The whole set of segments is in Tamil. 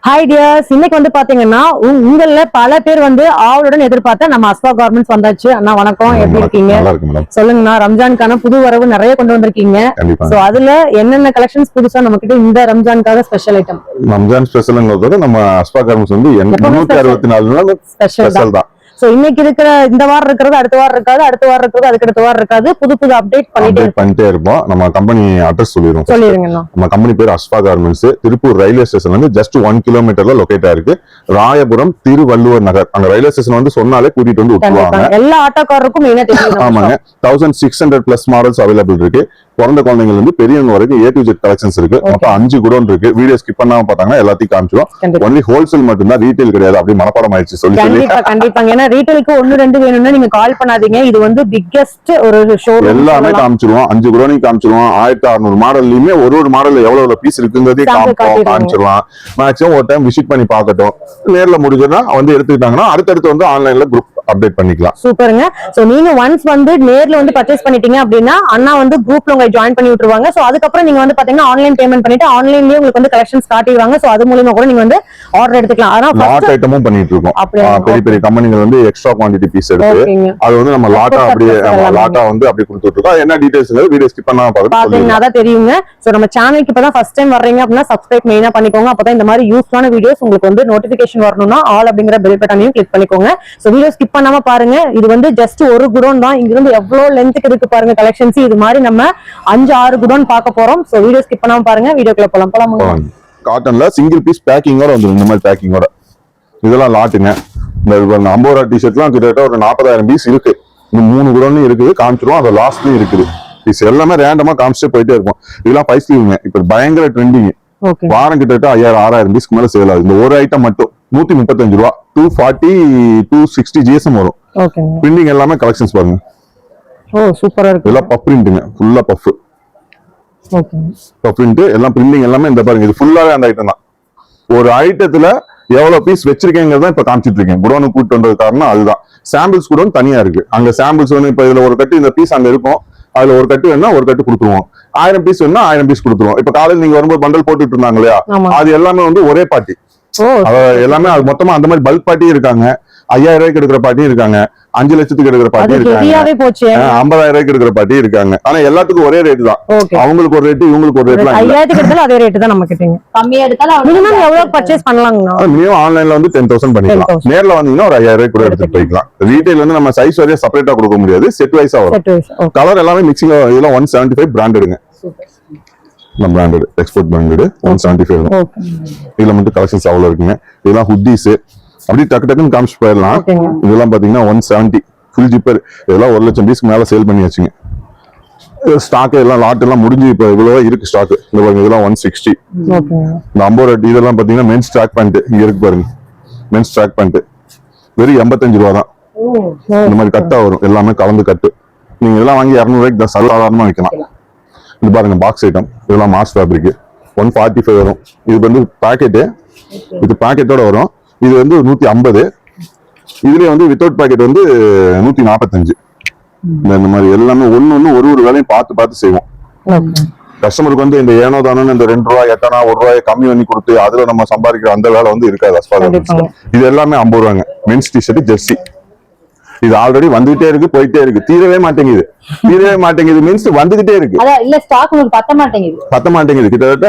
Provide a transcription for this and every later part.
ஹாய் டியர்ஸ், இன்னைக்கு வந்து பாத்தீங்கன்னா உங்கள பல பேர் வந்து ஆவலுடன் எதிர்பார்த்த நம்ம அஸ்வா கார்மெண்ட்ஸ் வந்தாச்சு. அண்ணா வணக்கம், எப்படி இருக்கீங்க? சொல்லுங்கண்ணா. ரம்ஜானுக்கான புது வரவு நிறைய கொண்டு வந்திருக்கீங்க. சோ அதுல என்னென்ன கலெக்ஷன்ஸ் புதுசா நம்ம கிட்ட இந்த ரம்ஜானுக்காக ஸ்பெஷல் ஐட்டம்? ரம்ஜான் ஸ்பெஷல்ங்கிறது நம்ம அஸ்வா கார்மெண்ட்ஸ் வந்து 364 நாள் ஸ்பெஷல் தான். சோ இன்னைக்கு இருக்கிற இந்த வாரம் இருக்கிறது அடுத்த வாரம் இருக்காது, அடுத்த வாரம் இருக்கிறது அதுக்கு அடுத்த வாரம் இருக்காது. புது புது அப்டேட் பண்ணிட்டே இருப்போம். நம்ம கம்பெனி அட்ரஸ் சொல்லிடுங்க. நம்ம கம்பெனி பேர் அஸ்வா கார்மெண்ட்ஸ். திருப்பூர் ரயில்வே ஸ்டேஷன் வந்து ஜஸ்ட் 1 கிலோமீட்டர்ல லொகேட் ஆயிருக்கு. ராயபுரம் திருவள்ளுவர் நகர். அங்க ரயில்வே ஸ்டேஷன் வந்து சொன்னாலே கூட்டிட்டு வந்து விட்டுருவாங்க. எல்லா ஆட்டோக்காரருக்கும் ஆமாங்க. 1600 பிளஸ் மாடல்ஸ் அவைலபிள் இருக்கு. பிறந்த குழந்தைகள் இருந்து பெரியவங்க வரைக்கும் A to Z கலெக்ஷன்ஸ் இருக்கு. மொத்தம் 5 குடோன் இருக்கு. வீடியோ ஸ்கிப் பண்ணாம பார்த்தாங்கன்னா எல்லாத்தையும் காமிச்சிரும். ஒன்லி ஹோல்சேல் மட்டும் தான், ரீட்டைல் கிடையாது. அப்படி மனப்பாடம் ஆயிடுச்சு சொல்லி கண்டிப்பாங்க. ஏன்னா ரீட்டைலுக்கு 1-2 வேணும்னா நீங்க கால் பண்ணாதீங்க. இது வந்து பிக்கெஸ்ட் ஒரு ஷோரூம். எல்லாமே காமிச்சிருவோம். 5 குடோனையும் காமிச்சிருவோம். 1600 மாடல்லையுமே ஒரு மாடல் எவ்வளவு பீஸ் இருக்குங்கிறதே காமிச்சிருவான். மேக்ஸிமம் ஒரு டைம் விசிட் பண்ணி பார்க்கட்டும். நேர்ல முடிஞ்சதுன்னா வந்து எடுத்துக்கிட்டாங்கன்னா அடுத்தடுத்து வந்து ஆன்லைன்ல குரூப் அப்டேட் பண்ணிக்கலாம். சூப்பருங்க. சோ நீங்க ஒன்ஸ் வந்து நேர்ல வந்து பர்ச்சேஸ் பண்ணிட்டீங்க அப்படின்னா அண்ணா வந்து குரூப்ல உங்களை ஜாயின் பண்ணி விட்டுருவாங்க. சோ அதுக்கப்புறம் நீங்க வந்து பாத்தீங்கன்னா ஆன்லைன் பேமெண்ட் பண்ணிட்டு ஆன்லைன்லயே உங்களுக்கு வந்து கலெக்ஷன்ஸ் காட்டிடுவாங்க. சோ அது மூலமா கூட நீங்க வந்து ஆர்டர் எடுத்துக்கலாம். ஆனா லாட் ஐட்டமும் பண்ணிட்டு இருக்கோம். பெரிய பெரிய கம்பெனிகள் வந்து எக்ஸ்ட்ரா குவாண்டிட்டி பீஸ் எடுத்து அது வந்து நம்ம லாட்டா அப்படியே லாட்டா வந்து அப்படி கொடுத்துட்டு இருக்கோம். என்ன டீடைல்ஸ் வீடியோ ஸ்கிப் பண்ணாம பாத்தீங்கன்னா தான் தெரியுங்க. சோ நம்ம சேனலுக்கு இப்பதான் ஃபர்ஸ்ட் டைம் வர்றீங்க அப்படின்னா சப்ஸ்கிரைப் மெயினா பண்ணிக்கோங்க. அப்பதான் இந்த மாதிரி யூஸ்ஃபுல்லான வீடியோஸ் உங்களுக்கு வந்து நோட்டிபிகேஷன் வரணும்னா ஆல் அப்படிங்கிற பெல் பட்டனையும் கிளிக் பண்ணிக்கோங்க. சோ வீடியோ ஸ்கிப் பண்ணாம பாருங்க. இது வந்து ஜஸ்ட் ஒரு குடோன் தான். இங்க இருந்து எவ்வளவு லென்த்துக்கு இருக்கு பாருங்க கலெக்ஷன்ஸ். இது மாதிரி நம்ம 5-6 குடோன் பார்க்க போறோம். சோ வீடியோ ஸ்கிப் பண்ணாம பாருங்க. வீடியோக்குள்ள போலாம். காட்டன்ல சிங்கிள் பீஸ் பேக்கிங்கோட வந்துரும். இந்த மாதிரி பேக்கிங்கோட இதெல்லாம் லாட்டுங்க. இந்த 50 ரூபா டிஷர்ட்லாம் கிட்டத்தட்ட ஒரு 40,000 பீஸ் இருக்கு. இந்த 3 குடோன்லயும் இருக்குது, காமிச்சிருவோம். அது லாஸ்ட்லயும் இருக்குது. பீஸ் எல்லாமே ரேண்டமா காமிச்சிட்டே போயிட்டே இருக்கும். இதெல்லாம் 5 ஸ்லீவ்ங்க. இப்ப பயங்கர ட்ரெண்டிங். வாரம் கிட்டத்தட்ட 5000-6000 பீஸ்க்கு மேல சேல் ஆகுது. இந்த ஒரு ஐட்டம் மட்டும் 135 ரூபா. 240 260 GSM வரும். பிரிண்டிங் எல்லாமே கலெக்ஷன்ஸ் பாருங்க. ஓ சூப்பரா இருக்கு. இதெல்லாம் பஃப் பிரிண்ட்ங்க. ஃபுல்லா பஃப். ஓகே. பஃப் பிரிண்ட் எல்லாம் பிரிண்டிங் எல்லாமே இந்த பாருங்க. இது ஃபுல்லாவே அந்த ஐட்டம் தான். ஒரு ஐட்டத்துல எவ்வளவு பீஸ் வச்சிருக்கேங்கிறத இப்ப காமிச்சிட்டு இருக்கேன். குடோனு கூட்டு வந்தது காரணம் அதுதான். சாம்பிள்ஸ் கூட தனியா இருக்கு. அங்க சாம்பிள்ஸ் வந்து இப்ப இதுல ஒரு கட்டு இந்த பீஸ் அங்க இருக்கும். அதுல ஒரு கட்டு வேணா ஒரு கட்டு கொடுத்துருவோம். 1000 பீஸ் வேணா 1000 பீஸ் கொடுத்துருவோம். இப்ப காலையில் நீங்க வரும்போது பண்டல் போட்டுட்டு இருந்தாங்க இல்லையா, அது எல்லாமே வந்து ஒரே பாட்டி. எல்லாமே அது மொத்தமா அந்த மாதிரி பல்க் பாட்டியும் இருக்காங்க. 5000 ரூபாய்க்கு எடுக்கிற பாட்டியும் இருக்காங்க. 5 லட்சத்துக்கு எடுக்கிற பாட்டி இருக்காங்க. 50,000 ரூபாய்க்கு எடுக்கிற பாட்டி இருக்காங்க. ஆனா எல்லாத்துக்கும் ஒரே ரேட் தான். அவங்களுக்கு ஒரு ரேட், இவங்களுக்கு ஒரு ரேட். 5000க்கு எடுத்தாலும் அதே ரேட் தான் நம்ம கிட்டங்க. கம்மியா எடுத்தாலும் மினிமம் எவ்வளவு பர்சேஸ் பண்ணலாம்னா மினிமம் ஆன்லைன்ல வந்து 10,000 பண்ணிக்கலாம். நேர்ல வந்தீங்கன்னா ஒரு 5000 ரூபாய் கூட எடுத்துட்டு போய்க்கலாம். ரீட்டைல் வந்து நம்ம சைஸ் வரையா செப்பரேட்டா கொடுக்க முடியாது. செட் வைஸா வரும். கலர் எல்லாமே மிக்சிங். இதெல்லாம் 175 பிராண்டடுங்க. நம்ம பிராண்டட் எக்ஸ்போர்ட் பிராண்டட் 175 வரும். இதுல மட்டும் கலெக்ஷன்ஸ் அவ்வளவு இருக்குங்க. இதெல்லாம் ஹுட்டீஸ் அப்படியே டக்கு டக்குன்னு காமிச்சு போயிடலாம். இதெல்லாம் பாத்தீங்கன்னா 170 ஃபுல் ஜிப்பர். இதெல்லாம் 1 லட்சம் பீஸ்க்கு மேல சேல் பண்ணி வச்சுங்க. ஸ்டாக் எல்லாம் லாட் எல்லாம் முடிஞ்சு இப்ப இவ்வளவு இருக்கு ஸ்டாக். இந்த பாருங்க இதெல்லாம் 160. இந்த 50 ரூபாய் இதெல்லாம் பாத்தீங்கன்னா மென்ஸ் ட்ராக் பேண்ட் இங்க இருக்கு பாருங்க. மென்ஸ் ட்ராக் பேண்ட் வெறும் 85 ரூபா தான். இந்த மாதிரி கட்டா வரும். எல்லாமே கலந்து கட்டு. நீங்க இதெல்லாம் வாங்கி 200 ரூபாய்க்கு தான் சாதாரணமா வைக்கலாம். இது பாருங்க பாக்ஸ் ஐட்டம். இதெல்லாம் மாஸ் ஃபேப்ரிக் 145 வரும். இது வந்து பாக்கெட்டு. இது பாக்கெட்டோட வரும். இது வந்து 150. இதுலயே வந்து வித்தவுட் பாக்கெட் வந்து 145. இந்த மாதிரி எல்லாமே ஒண்ணு ஒரு வேலையும் பார்த்து செய்வோம். கஸ்டமருக்கு வந்து இந்த ஏனோ தானோ இந்த 2 ரூபாய் 8 ஆனா 1 ரூபாய் கம்மி பண்ணி கொடுத்து அதுல நம்ம சம்பாதிக்கிற அந்த வேலை வந்து இருக்காது அஸ்வா கார்மெண்ட்ஸ்ல. இது எல்லாமே 50 ரூபாங்க. Men's T-shirt, jersey. இது ஆல்ரெடி வந்துகிட்டே இருக்கு, போயிட்டே இருக்கு. தீரவே மாட்டேங்குது. மீன்ஸ் வந்துகிட்டே இருக்கு. இல்ல ஸ்டாக் உங்களுக்கு பத்த மாட்டேங்குது. கிட்டத்தட்ட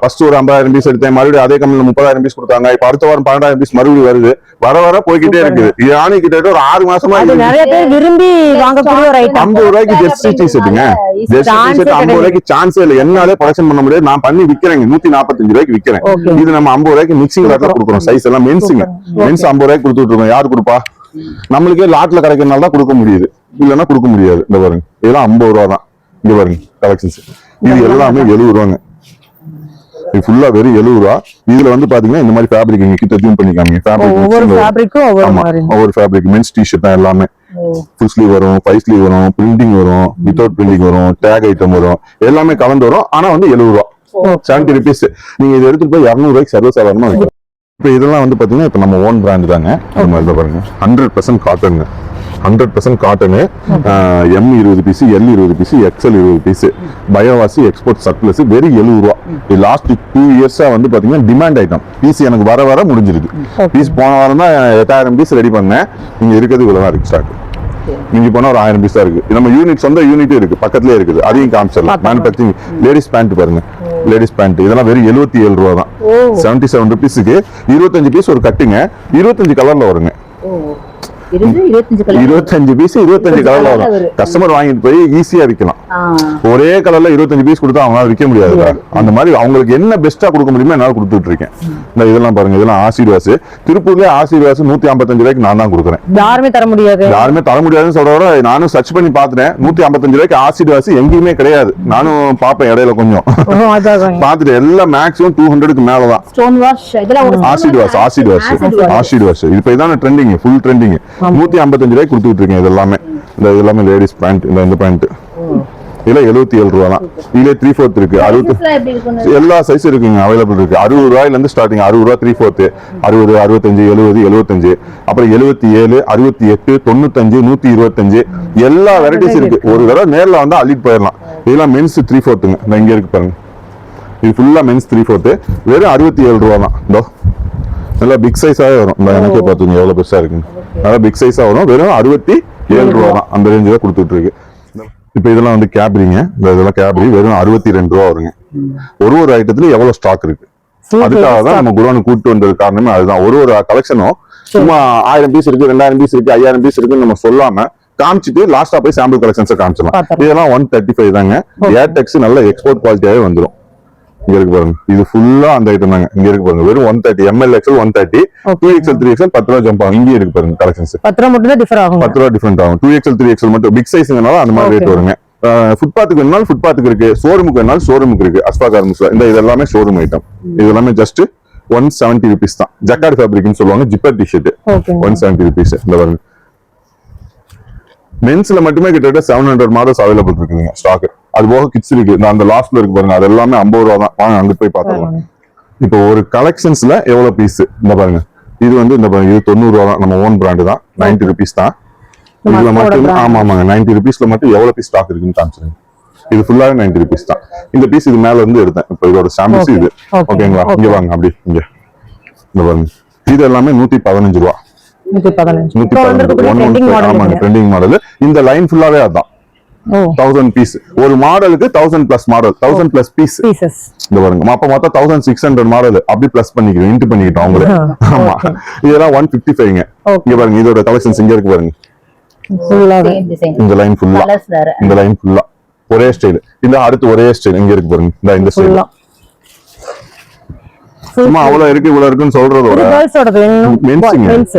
ஃபர்ஸ்ட் ஒரு 50,000 பீஸ் எடுத்தேன். மறுபடியும் அதே கம்பெனில 30,000 பீஸ் கொடுத்தாங்க. இப்ப அடுத்த வாரம் 12,000 பீஸ் மறுபடியும் வருது. வர போய்கிட்டே இருக்குது. இது ஆனி கிட்டத்தட்ட ஒரு 6 மாசமா நிறைய பேர் விரும்பி வாங்கக்கூடிய ஒரு ஐட்டம். 50 ரூபாய்க்கு ஜெர்சி டிஷர்ட்டுங்க. ஜெர்சி டிஷர்ட் 50 ரூபாய்க்கு சான்ஸே இல்லை. என்னாலே ப்ரொடக்ஷன் பண்ண முடியாது. நான் பண்ணி விக்கிறேங்க. 145 ரூபாய்க்கு விக்கிறேன். இது நம்ம 50 ரூபாய்க்கு மிக்சிங் லாட்ல கொடுக்குறோம். சைஸ் எல்லாம் மென்ஸுங்க. மென்ஸ் 50 ரூபாய்க்கு கொடுத்துட்டு இருக்கோம். யாரு கொடுப்பா? நம்மளுக்கே லாட்ல கிடைக்கிறதுனால தான் கொடுக்க முடியுது. இல்லன்னா கொடுக்க முடியாது. இந்த பாருங்க இதெல்லாம் 50 ரூபா தான். இங்க பாருங்க கலெக்ஷன்ஸ். இது எல்லாமே 70 ரூபாங்க. இது ஃபுல்லா வெறும் 70 ரூபா. இதுல வந்து பாத்தீங்கன்னா இந்த மாதிரி ஃபேப்ரிக் இங்க கிட்ட ஜூம் பண்ணிக்காங்க. ஒவ்வொரு ஃபேப்ரிக் மென்ஸ் டிஷர்ட் தான் எல்லாமே. ஃபுல் ஸ்லீவ் வரும், 5 ஸ்லீவ் வரும், பிரிண்டிங் வரும், வித்தவுட் பிரிண்டிங் வரும், டேக் ஐட்டம் வரும். எல்லாமே கலந்து வரும். ஆனா வந்து 70 ரூபா. 70 rupees. நீங்க இதை எடுத்துட்டு போய் 200 ரூபாய்க்கு சர்வசாதாரணமா வைக்கலாம். இப்ப இதெல்லாம் வந்து பாத்தீங்கன்னா இப்ப நம்ம ஓன் பிராண்ட் தாங்க. இந்த மாதிரி பாருங்க 100% காட்டனுங்க. 100% cotton. M 20 piece, L 20 piece, XL 20 piece. பயோவாசி எக்ஸ்போர்ட் சர்ப்ளஸ் வெறும் 70 ரூபா. இது லாஸ்ட் 2 இயர்ஸா வந்து பாத்தீங்கன்னா டிமாண்ட் ஐட்டம். பீஸ் எனக்கு வர முடிஞ்சிருக்கு. பீஸ் போன வாரம் தான் 8000 பீஸ் ரெடி பண்ணேன். இங்க இருக்கிறது இவ்வளவுதான் இருக்கு ஸ்டாக். இங்க போனா ஒரு 1000 பீஸ் தான் இருக்கு. நம்ம யூனிட் சொந்த யூனிட் இருக்கு, பக்கத்துலயே இருக்குது. அதையும் காமிச்சிடலாம். மேனுஃபேக்சரிங் லேடிஸ் பேண்ட் பாருங்க, லேடிஸ் பேண்ட் இதெல்லாம் வெறும் 77 ரூபா தான். 77 ருபீஸ்க்கு 25 பீஸ் ஒரு கட்டுங்க. 25 கலர்ல வருங்க. 25 பீஸ் 25 கலர்ல வரும். கஸ்டமர் வாங்கிட்டு போய் ஈஸியா விற்கலாம். ஒரே கலர்ல 25 பீஸ் கொடுத்தா அவங்களால விற்க முடியாது. அந்த மாதிரி அவங்களுக்கு என்ன பெஸ்டா கொடுக்க முடியுமோ என்னால கொடுத்துட்டு இருக்கேன். இதெல்லாம் பாருங்க, இதெல்லாம் ஆசீர்வாஸ். திருப்பூர்லயே ஆசீர்வாஸ் 155 ரூபாய்க்கு நான் தான் கொடுக்குறேன். யாருமே தர முடியாதுன்னு சொல்ற விட நானும் சர்ச் பண்ணி பாத்துட்டேன். 155 ரூபாய்க்கு ஆசீர்வாஸ் எங்கேயுமே கிடையாது. நானும் பாப்பேன் இடையில கொஞ்சம் பாத்துட்டு எல்லாம் மேக்ஸிமம் 200க்கு மேலதான். ஆசீர்வாஸ் இப்ப இதான ட்ரெண்டிங், ஃபுல் ட்ரெண்டிங். 155 ரூபாய்க்கு கொடுத்துட்டு இருக்கேன். இதெல்லாமே லேடிஸ் பேண்ட். இந்த பேண்ட் இதுல 77 ரூபா தான். இதுல 3/4 இருக்கு, 60 எல்லா சைஸ் இருக்குங்க, அவைலபிள் இருக்கு. 60 ரூபாயில இருந்து ஸ்டார்டிங். 60 ரூபா 3/4, 60, 65, 70, 75, அப்புறம் 77, 68, 95, 125 எல்லா வெரைட்டிஸ் இருக்கு. ஒரு தடவை நேர்ல வந்தா அள்ளிட்டு போயிடலாம். இதெல்லாம் மென்ஸ் 3/4ங்க. இங்க இருக்கு பாருங்க, இது ஃபுல்லா மென்ஸ் 3/4 வெறும் 67 ரூபா தான். இதோ நல்லா பிக் சைஸாவே வரும். இந்த எனக்கே பாத்துங்க எவ்வளவு பெருசா இருக்கு. நல்லா பிக் சைஸா வரும். வெறும் 67 ரூபா தான். அந்த ரேஞ்சில கொடுத்துட்டு இருக்கு. இப்ப இதெல்லாம் வந்து கேப்ரிங்க. இதெல்லாம் கேப்ரி வெறும் 62 ரூபா வருங்க. ஒரு ஐட்டத்துல எவ்வளவு ஸ்டாக் இருக்கு, அதுக்காக தான் நம்ம குடோன் கூட்டு வந்தது காரணமே அதுதான். ஒரு கலெக்ஷனும் சும்மா 1000 பீஸ் இருக்கு, 2000 பீஸ் இருக்கு, 5000 பீஸ் இருக்குன்னு நம்ம சொல்லாம காமிச்சிட்டு லாஸ்டா போய் சாம்பிள் கலெக்ஷன்ஸ் காமிச்சிடலாம். இதெல்லாம் 135 தாங்க. ஏர்டெக்ஸ் நல்ல எக்ஸ்போர்ட் குவாலிட்டியாவே வந்துடும். இங்க இருக்கு பாருங்க, இது ஃபுல்லா அந்த ஐட்டம் தாங்க. இங்க இருக்கு பாருங்க, வெறும் 130 ml XL 130, 2XL 3XL 10 ரூபா ஜம்ப் ஆகும். இங்கே இருக்கு பாருங்க கலெக்ஷன்ஸ். 10 ரூபா மட்டும் தான் டிஃபர் ஆகும். 10 ரூபா டிஃபரெண்ட் ஆகும். 2XL 3XL மட்டும் பிக் சைஸ்ங்கனால அந்த மாதிரி ரேட் வருங்க. ஃபுட்பாத்துக்கு வேணாலும் ஃபுட்பாத்துக்கு இருக்கு, ஷோரூமுக்கு வேணாலும் ஷோரூமுக்கு இருக்கு. அஸ்பா கார்மெண்ட்ஸ்ல இது எல்லாமே ஷோரூம் ஐட்டம். இது எல்லாமே ஜஸ்ட் 170 ருபீஸ் தான். ஜக்கார்ட் ஃபேப்ரிக்னு சொல்லுவாங்க. Zipper T-shirt 170 rupees. இந்த பாருங்க, மென்ஸ்ல மட்டுமே கிட்டத்தட்ட 700 மாடல்ஸ் அவைலபிள் இருக்குங்க ஸ்டாக். அது போக கிட்ஸ் இருக்கு. அந்த லாஸ்ட்ல இருக்கு பாருங்க, அது எல்லாமே 50 ரூபா தான். வாங்க அங்க போய் பாத்துக்கலாம். இப்போ ஒரு கலெக்ஷன்ஸ்ல எவ்வளவு பீஸ் இந்த பாருங்க. இது வந்து இந்த பாருங்க, இது 90 ரூபா தான். நம்ம ஓன் பிராண்ட் தான். 90 ருபீஸ் தான். இதுல மட்டும் ஆமாங்க 90 ருபீஸ்ல மட்டும் எவ்வளவு பீஸ் ஸ்டாக் இருக்குன்னு காமிச்சிருங்க. இது ஃபுல்லாவே 90 ருபீஸ் தான். இந்த பீஸ் இது மேல இருந்து எடுத்தேன். இப்போ இதோட சாம்பிள்ஸ் இது. ஓகேங்களா? இங்க வாங்க, அப்படி இங்க இந்த பாருங்க. இது எல்லாமே 115 ரூபா. 115 ட்ரெண்டிங் மாடல். இந்த லைன் ஃபுல்லாவே அதான். 1000 பீஸ் ஒரு மாடலுக்கு 1000 பிளஸ் மாடல், 1000 பிளஸ் பீசஸ். இந்த பாருங்க, அப்ப மொத்தம் 1600 மாடல் அப்படி பிளஸ் பண்ணிக்கிறோம், இன்ட் பண்ணிக்கிட்டோம் அவங்களே. ஆமா, இதெல்லாம் 155ங்க. இங்க பாருங்க, இதோட கலெக்ஷன்ஸ் இங்க இருக்கு பாருங்க. இந்த லைன் ஃபுல்லா, இந்த லைன் ஃபுல்லா ஒரே ஸ்டைல். இந்த அடுத்து ஒரே ஸ்டைல் இங்க இருக்கு பாருங்க. இந்த ஸ்டைல் சும்மா அவ்வளவு இருக்கு இவ்வளவு இருக்குன்னு சொல்றதோட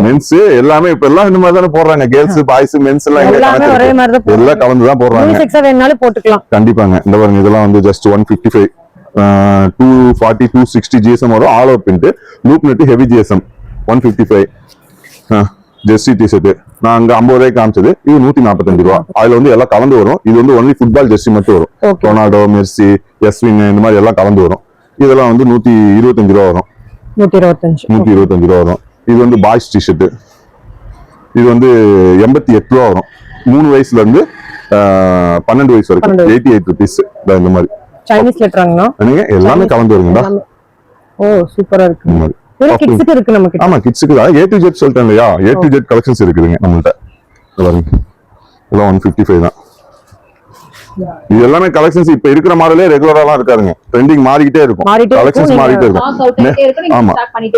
மென்ஸ் எல்லாமே இப்ப எல்லாம் இந்த மாதிரி தானே போடுறாங்க. கேர்ள்ஸ் பாய்ஸ் மென்ஸ் எல்லாம் எல்லாம் கலந்துதான் போடுறாங்க. கண்டிப்பாங்க. இந்த பாருங்க, இதெல்லாம் வந்து ஜஸ்ட் 155, 240, 260 GSM வரும். All over print, loop net, heavy GSM 155. Jersey T-shirt நான் அங்க 50 ரூபாய்க்கு காமிச்சது. இது 145 ரூபா. அதுல வந்து எல்லாம் கலந்து வரும். இது வந்து ஒன்லி ஃபுட்பால் ஜெர்சி மட்டும் வரும். ரொனால்டோ, மெர்சி, எஸ்வின் இந்த மாதிரி எல்லாம் கலந்து வரும். இதெல்லாம் வந்து 125 ரூபா வரும். 125 ரூபா வரும். இது வந்து பாய்ஸ் டிஷர்ட். இது வந்து 88 ரூபா வரும். 3 வயசுல இருந்து 12 வயசு வரைக்கும் 88 ருபீஸ். இந்த மாதிரி சைனீஸ் லெட்டராங்கனா நீங்க எல்லாமே கலந்து வருங்கடா. ஓ சூப்பரா இருக்கு. இந்த மாதிரி கிட்ஸ்க்கு இருக்கு நமக்கு. ஆமா கிட்ஸ்க்கு தான். A to Z சொல்றேன் இல்லையா, A to Z கலெக்ஷன்ஸ் இருக்குதுங்க நம்மள்ட்ட. பாருங்க, இதெல்லாம் 155 தான். இது எல்லாமே கலெக்ஷன்ஸ் இப்ப இருக்கிற மாடலே ரெகுலராலாம் இருக்காதுங்க. ட்ரெண்டிங் மாறிக்கிட்டே இருக்கும், கலெக்ஷன்ஸ் மாறிட்டே இருக்கும். ஆமா,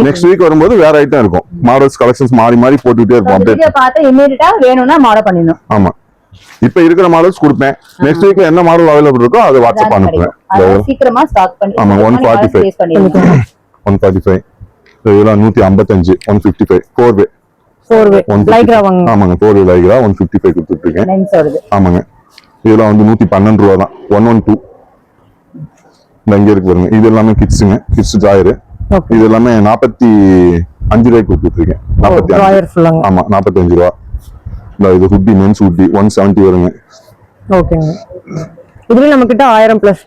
நெக்ஸ்ட் வீக் வரும்போது வேற ஐட்டம் இருக்கும். மாடல்ஸ் கலெக்ஷன்ஸ் மாறி மாறி போட்டுட்டே இருக்கும். அப்படியே பார்த்து இமிடியேட்டா வேணும்னா மாடல் பண்ணிடணும். ஆமா, இப்ப இருக்கிற மாடல்ஸ் கொடுப்பேன். நெக்ஸ்ட் வீக்ல என்ன மாடல் அவைலபிள் இருக்கோ அதை வாட்ஸ்அப் அனுப்புறேன். சீக்கிரமா ஸ்டாக் பண்ணி. ஆமா 145 இதெல்லாம் 155, 155 4 வே லைக்ரா வாங்க. ஆமாங்க 4 வே லைக்ரா 155 கொடுத்துட்டு இருக்கேன். ஆமாங்க, இதெல்லாம் வந்து 112 ரூபா தான். 112 இங்க இருக்கு பாருங்க. இது எல்லாமே கிட்ஸுங்க, கிட்ஸ் ஜாயர். இது எல்லாமே 45 ரூபாய்க்கு கொடுத்துட்டு இருக்கேன். 45. ஆமா 45 ரூபா. இது ஹுட்டி, மென்ஸ் ஹுட்டி 170 வருங்க. ஓகேங்க. இதுலயும் நம்ம கிட்ட 1000 பிளஸ்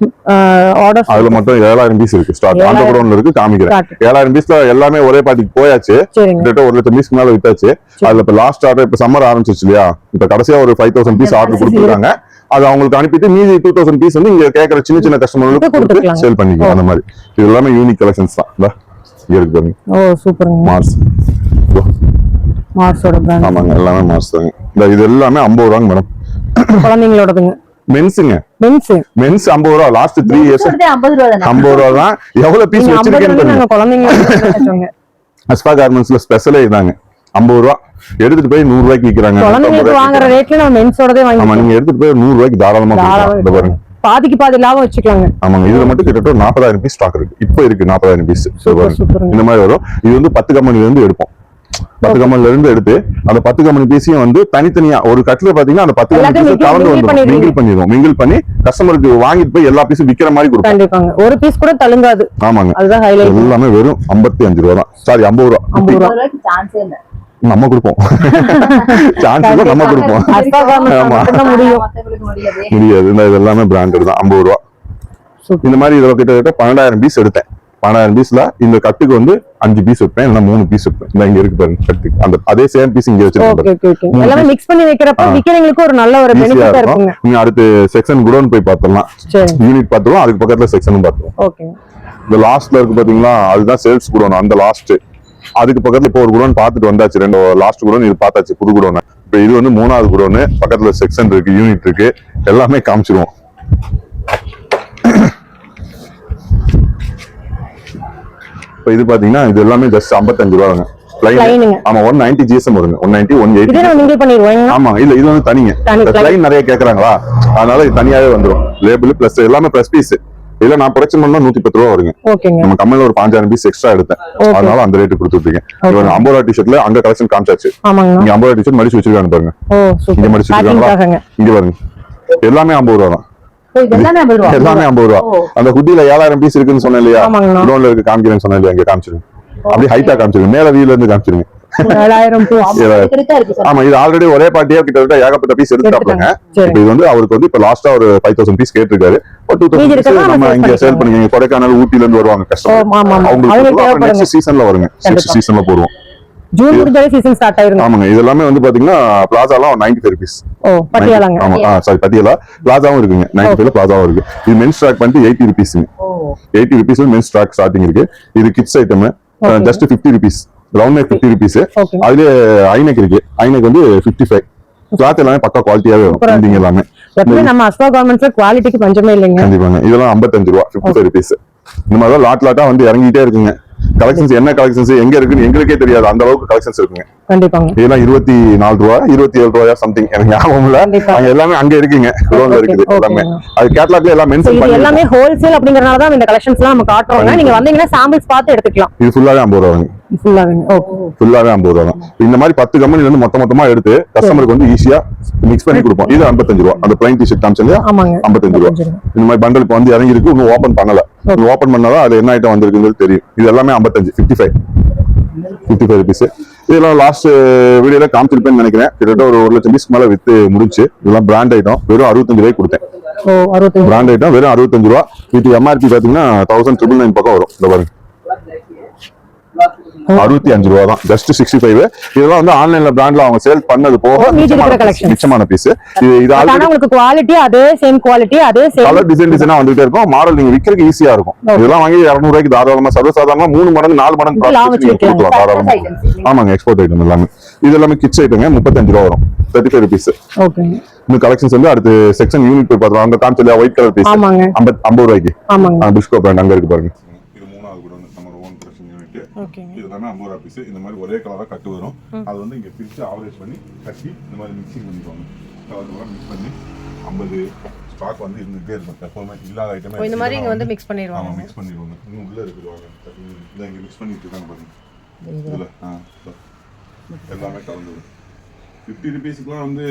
ஆர்டர்ஸ். அதுல மட்டும் 7000 பீஸ் இருக்கு ஸ்டாக். அந்த குடோன்ல இருக்கு காமிக்கிறேன். 7000 பீஸ்ல எல்லாமே ஒரே பார்ட்டிக்கு போயாச்சு. கிட்டத்தட்ட 1 லட்சம் பீஸ்க்கு மேல வித்தாச்சு. அதுல இப்ப லாஸ்ட் ஆர்டர் இப்ப சம்மர் ஆரம்பிச்சிருச்சு இல்லையா, இப்ப கடைசியா ஒரு 5000 பீஸ் ஆர்டர் கொடுத்துருக்காங்க. அது அவங்களுக்கு அனுப்பிட்டு மீதி 2000 பீஸ் வந்து இங்க கேக்குற சின்ன சின்ன கஸ்டமர்களுக்கு சேல் பண்ணிக்கலாம். அந்த மாதிரி இது எல்லாமே யூனிக் கலெக்ஷன்ஸ் தான். இங்க இருக்கு பாருங்க. ஓ சூப்பருங்க. மார்ஸ் மார்ஸோட பிராண்ட். ஆமாங்க, எல்லாமே மார்ஸ் தாங்க. இது எல்லாமே 50 ரூபாங்க மேடம். குழந்தைங்களோடதுங்க. மென்ஸ்ங்க. மென்ஸ் 50 ரூபா. லாஸ்ட் 3 இயர்ஸ் 50 ரூபா தான். 50 ரூபா தான். எவ்வளவு பீஸ் வச்சிருக்கீங்க நாங்க குழந்தைங்க. அஸ்பா கார்மெண்ட்ஸ்ல ஸ்பெஷலே இதாங்க. 50 ரூபா எடுத்துட்டு போய் 100 ரூபாய்க்கு விக்கிறாங்க. குழந்தைங்களுக்கு வாங்குற ரேட்ல நம்ம மென்ஸோடதே வாங்கி. ஆமா, நீங்க எடுத்துட்டு போய் 100 ரூபாய்க்கு தாராளமா கொடுக்கலாம். பாருங்க, பாதிக்கு பாதி லாபம் வச்சுக்கலாங்க. ஆமாங்க, இதுல மட்டும் கிட்டத்தட்ட 40000 பீஸ் ஸ்டாக் இருக்கு. இப்போ இருக்கு 40000 பீஸ். இந்த மாதிரி வரும். இது வந்து 10 கம்பெனில இருந்து எடுப்போம். 10 கம்பெனில இருந்து எடுத்து அந்த 10 கம்பெனி பீஸையும் வந்து தனித்தனியா ஒரு கட்ல பாத்தீங்கன்னா அந்த 10 கம்பெனி பீஸ் கலந்து வந்துரும். மிங்கிள் பண்ணி கஸ்டமருக்கு வாங்கிட்டு போய் எல்லா பீஸும் விக்கிற மாதிரி கொடுப்போம். கண்டிப்பாங்க, ஒரு பீஸ் கூட தழுங்காது. ஆமாங்க, அதுதான் ஹைலைட். எல்லாமே வெறும் 55 ரூபா தான். சாரி 50 ரூபா. 50 ரூபாய்க்கு சான்ஸே இல்ல. நம்ம கொடுப்போம். சான்ஸ் இல்ல, நம்ம கொடுப்போம். முடியாது. இது எல்லாமே பிராண்டட் தான். 50 ரூபா. இந்த மாதிரி இதுல கிட்டத்தட்ட 12000 பீஸ் எடுத்தேன். 12000 பீஸ்ல இந்த கட்டுக்கு வந்து 5 பீஸ் வைப்பேன், இல்ல 3 பீஸ் வைப்பேன். இங்க இருக்கு பாருங்க கட்டுக்கு. அந்த அதே சேம் பீஸ் இங்க வச்சிருக்கேன். எல்லாமே மிக்ஸ் பண்ணி வைக்கிறப்ப விக்கிறவங்களுக்கு ஒரு நல்ல ஒரு பெனிஃபிட்டா இருக்கும். நீங்க அடுத்து செக்ஷன் குடோன் போய் பார்த்தறலாம். யூனிட் பார்த்தறோம். அதுக்கு பக்கத்துல செக்ஷனும் பார்த்தறோம். ஓகே. இந்த லாஸ்ட்ல இருக்கு பாத்தீங்களா, அதுதான் சேல்ஸ் குடோன். அந்த லாஸ்ட் அதுக்கு பக்கத்துல இப்போ ஒரு குடோன் பார்த்துட்டு வந்தாச்சு. ரெண்டு லாஸ்ட் குடோன் இது பார்த்தாச்சு, புது குடோன். இப்போ இது வந்து 3வது குடோன். பக்கத்துல செக்ஷன் இருக்கு, யூனிட் இருக்கு, எல்லாமே காமிச்சிருவோம். இப்போ இது பாத்தீங்கன்னா இது எல்லாமே ஜஸ்ட் 55 ரூபாங்க. ஆமா, 190 GSM வருங்க. 190 180. ஆமா, இல்ல இது வந்து தனிங்க. லைன் நிறைய கேக்குறாங்களா, அதனால இது தனியாவே வந்துரும். லேபிள் பிளஸ் எல்லாமே பிளஸ் பீஸ். இல்ல நான் ப்ரொடக்ஷன் பண்ணா 110 ரூபா வருங்க. நம்ம கம்பெனில ஒரு 5000 பீஸ் எக்ஸ்ட்ரா எடுத்தேன், அதனால அந்த ரேட் கொடுத்துருக்கேன். இவங்க 50 ரூபா டிஷர்ட்ல அங்க கலெக்ஷன் காமிச்சாச்சு. நீங்க 50 ரூபா டிஷர்ட் மடிச்சு வச்சிருக்காங்க பாருங்க. இங்க மடிச்சு வச்சிருக்காங்க. இங்க பாருங்க, எல்லாமே 50 ரூபா தான். எல்லாமே 50 ரூபா. அந்த குட்டியில 7000 பீஸ் இருக்குன்னு சொன்னேன் இல்லையா, லோன்ல இருக்கு காமிக்கிறேன்னு சொன்னேன் இல்லையா, அங்க காமிச்சிருங்க. அப்படியே ஹைட்டா காமிச்சிருங்க, மேல வீல இருந்து காமிச்சிருங்க. ஆமா, இது ஆல்ரெடி ஒரே பார்ட்டியா கிட்டத்தட்ட ஏகப்பட்ட பீஸ் எடுத்துட்டாங்க. இப்போ இது வந்து அவருக்கு வந்து இப்ப லாஸ்டா ஒரு 5000 பீஸ் கேட்டிருக்காரு. 2000 பீஸ் நம்ம இங்க சேல் பண்ணிங்க. கொடைக்கானல் ஊட்டில இருந்து வருவாங்க கஸ்டமர். அவங்களுக்கு நெக்ஸ்ட் சீசன்ல வருங்க. நெக்ஸ்ட் சீசன்ல போடுவோம். ஜூன் முடிஞ்சே சீசன் ஸ்டார்ட் ஆயிருங்க. ஆமாங்க, இது எல்லாமே வந்து பாத்தீங்கன்னா பிளாசாலாம் 95 rupees. ஓ, பட்டியாலாங்க. ஆமா, சாரி பட்டியாலா. பிளாசாவும் இருக்குங்க. 95 பிளாசாவும் இருக்கு. இது மென்ஸ் ஸ்டாக் பண்ணிட்டு 80 rupees. ஓ, 80 rupees மென்ஸ் ஸ்டாக் ஸ்டார்டிங் இருக்கு. இது kids item just 50 rupees. Round neck 50 rupees. அதுல ஐநெக் இருக்கு. ஐநெக் வந்து 55. கிளாத் எல்லாமே பக்கா குவாலிட்டியாவே வரும். பிரிண்டிங் எல்லாமே எப்பவுமே நம்ம அஸ்வா கார்மெண்ட்ஸ்ல குவாலிட்டிக்கு பஞ்சமே இல்லைங்க. கண்டிப்பாங்க. இதெல்லாம் 55 ரூபாய், 55 rupees. இந்த மாதிரி லாட் லாட்டா வந்து இறங்கிட்டே இருக்குங்க. கலெக்ஷன்ஸ் என்ன கலெக்ஷன்ஸ் எங்க இருக்குன்னு எங்களுக்கே தெரியாது, அந்த அளவுக்கு கலெக்ஷன்ஸ் இருக்குங்க. கண்டிப்பாங்க. இதெல்லாம் 24 ரூபா 27 ரூபாயா சம்திங், எனக்கு ஞாபகம் இல்ல. அங்க எல்லாமே அங்க இருக்குங்க, குடோன்ல இருக்குது எல்லாமே. அது கேட்டலாக்ல எல்லாம் மென்ஷன் பண்ணி எல்லாமே ஹோல்சேல் அப்படிங்கறனால தான் இந்த கலெக்ஷன்ஸ்லாம் நம்ம காட்டுறோம். நீங்க வந்தீங்கன்னா சாம்பிள்ஸ் பார்த்து எடுத்துக்கலாம். இது ஃபுல்லாவே 50 ரூபாங்க. ஃபுல்லாவே 50 ரூபா தான். இந்த மாதிரி 10 கம்பெனில இருந்து மொத்தமா எடுத்து கஸ்டமருக்கு வந்து ஈஸியா மிக்ஸ் பண்ணி கொடுப்போம். இது 55 ரூபா. அந்த பிளைன் டி-ஷர்ட் காமிச்சது 55 ரூபா. இந்த மாதிரி பண்டல் இப்ப வந்து இறங்கி இருக்கு, இன்னும் ஓபன் பண்ணல. ஓபன் பண்ணாதான் அது என்ன ஐட்டம் வந்திருக்குன்னு தெரியும். இது எல்லாமே 55 rupees. இதெல்லாம் லாஸ்ட் வீடியோல காமிச்சிருப்பேன்னு நினைக்கிறேன். கிட்டத்தட்ட ஒரு 1 லட்சம் பீஸ்க்கு மேல வித்து முடிச்சு. இதெல்லாம் பிராண்ட் ஐட்டம் வெறும் 65 ரூபாய்க்கு கொடுத்தேன். பிராண்ட் ஐட்டம் வெறும் 65 ரூபா. இது எம்ஆர்பி பாத்தீங்கன்னா 1999 பக்கம் வரும். இந்த பாருங்க, 65 ரூபா தான். ஜஸ்ட் 65. இதெல்லாம் வந்து ஆன்லைன்ல பிராண்ட்ல அவங்க சேல் பண்ணது போக மிச்சமான பீஸ். இது ஆல்ரெடி உங்களுக்கு குவாலிட்டி அதே சேம் குவாலிட்டி அதே சேம் கலர் டிசைனா வந்துட்டே இருக்கும். மாடல் நீங்க விக்கிறதுக்கு ஈஸியா இருக்கும். இதெல்லாம் வாங்கி 200 ரூபாய்க்கு தாராளமா சர்வசாதாரணமா 3 மடங்கு 4 மடங்கு கொடுக்கலாம் தாராளமா. ஆமாங்க, எக்ஸ்போர்ட் ஐட்டம் எல்லாமே. இது எல்லாமே கிட்ஸ் ஐட்டங்க. 35 ரூபா வரும். 35 rupees. ஓகே. இந்த கலெக்ஷன்ஸ் வந்து அடுத்து செக்ஷன் யூனிட் போய் பார்த்தோம். அங்க காமிச்சல ஒயிட் கலர் பீஸ் 50 ரூபாய்க்கு. ஆமாங்க, பிஸ்கோ பிராண்ட் அங்க இருக்கு பாருங்க. இது 3வது கூட நம்ம ஓன் ப்ரொடக்ஷன் யூனிட். ஓகே. இது எல்லாமே 50 ரூபாய் பீஸ். இந்த மாதிரி ஒரே கலரா கட்டு வரும். அது வந்து இங்க பிரிச்சு ஆவரேஜ் பண்ணி கட்டி இந்த மாதிரி மிக்சிங் பண்ணிடுவாங்க. கலர் மிக்ஸ் பண்ணி 50 ஸ்டாக் வந்து இருந்துட்டே இருக்கும். எப்பவுமே இல்லாத ஐட்டமே இந்த மாதிரி இங்க வந்து மிக்ஸ் பண்ணிடுவாங்க. ஆமா, மிக்ஸ் பண்ணிடுவாங்க. இன்னும் உள்ள இருக்குவாங்க. இத இங்க மிக்ஸ் பண்ணிட்டு இருக்காங்க பாருங்க. இதுல எல்லாமே கலந்து 50 rupeesக்குலாம் வந்து